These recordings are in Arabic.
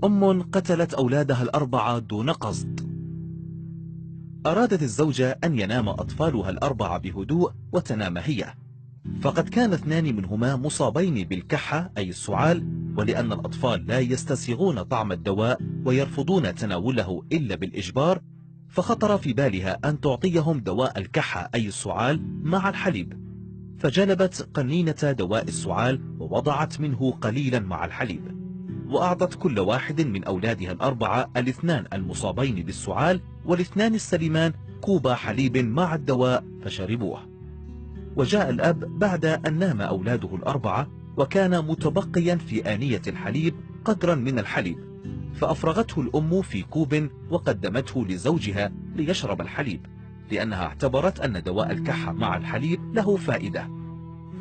أم قتلت أولادها الأربعة دون قصد. أرادت الزوجة أن ينام أطفالها الأربعة بهدوء وتنام هي، فقد كان 2 منهما مصابين بالكحة أي السعال، ولأن الأطفال لا يستسيغون طعم الدواء ويرفضون تناوله إلا بالإجبار، فخطر في بالها أن تعطيهم دواء الكحة أي السعال مع الحليب، فجلبت قنينة دواء السعال ووضعت منه قليلا مع الحليب، وأعطت كل واحد من أولادها الأربعة 2 المصابين بالسعال وال2 السليمان كوب حليب مع الدواء فشربوه. وجاء الأب بعد أن نام أولاده الأربعة، وكان متبقيا في آنية الحليب قدرا من الحليب، فأفرغته الأم في كوب وقدمته لزوجها ليشرب الحليب، لأنها اعتبرت أن دواء الكحة مع الحليب له فائدة.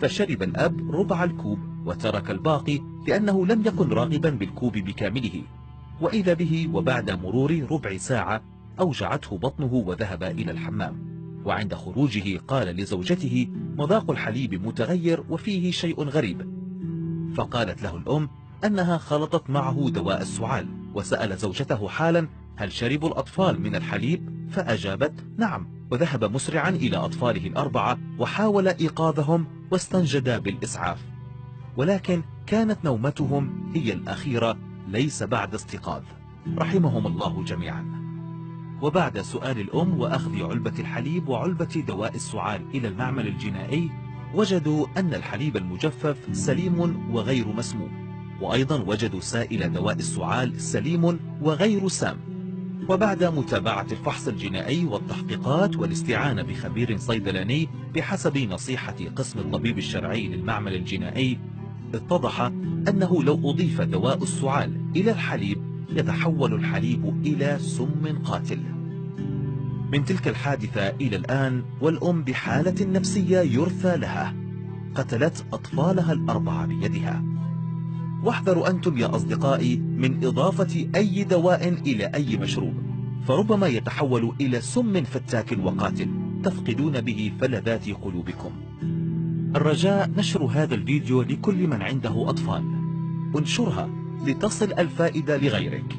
فشرب الأب ربع الكوب وترك الباقي لأنه لم يكن راغبا بالكوب بكامله، وإذا به وبعد مرور ربع ساعة أوجعته بطنه وذهب إلى الحمام، وعند خروجه قال لزوجته: مذاق الحليب متغير وفيه شيء غريب. فقالت له الأم أنها خلطت معه دواء السعال، وسأل زوجته حالا: هل شربوا الأطفال من الحليب؟ فأجابت: نعم، وذهب مسرعا إلى أطفاله الأربعة وحاول إيقاظهم واستنجد بالإسعاف، ولكن كانت نومتهم هي الأخيرة ليس بعد استيقاظ، رحمهم الله جميعا. وبعد سؤال الأم وأخذ علبة الحليب وعلبة دواء السعال إلى المعمل الجنائي، وجدوا أن الحليب المجفف سليم وغير مسموم، وأيضا وجدوا سائل دواء السعال سليم وغير سام. وبعد متابعة الفحص الجنائي والتحقيقات والاستعانة بخبير صيدلاني بحسب نصيحة قسم الطبيب الشرعي للمعمل الجنائي، اتضح أنه لو أضيف دواء السعال إلى الحليب يتحول الحليب إلى سم قاتل. من تلك الحادثة إلى الآن والأم بحالة نفسية يرثى لها، قتلت أطفالها الأربعة بيدها. واحذروا أنتم يا أصدقائي من إضافة أي دواء إلى أي مشروب، فربما يتحول إلى سم فتاك وقاتل تفقدون به فلذات قلوبكم. الرجاء نشر هذا الفيديو لكل من عنده أطفال، انشرها لتصل الفائدة لغيرك.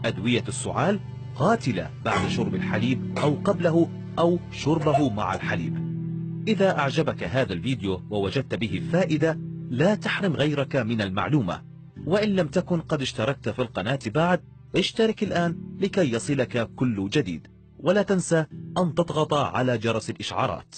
أدوية السعال قاتلة بعد شرب الحليب أو قبله أو شربه مع الحليب. إذا أعجبك هذا الفيديو ووجدت به فائدة، لا تحرم غيرك من المعلومة، وإن لم تكن قد اشتركت في القناة بعد، اشترك الآن لكي يصلك كل جديد، ولا تنسى أن تضغط على جرس الإشعارات.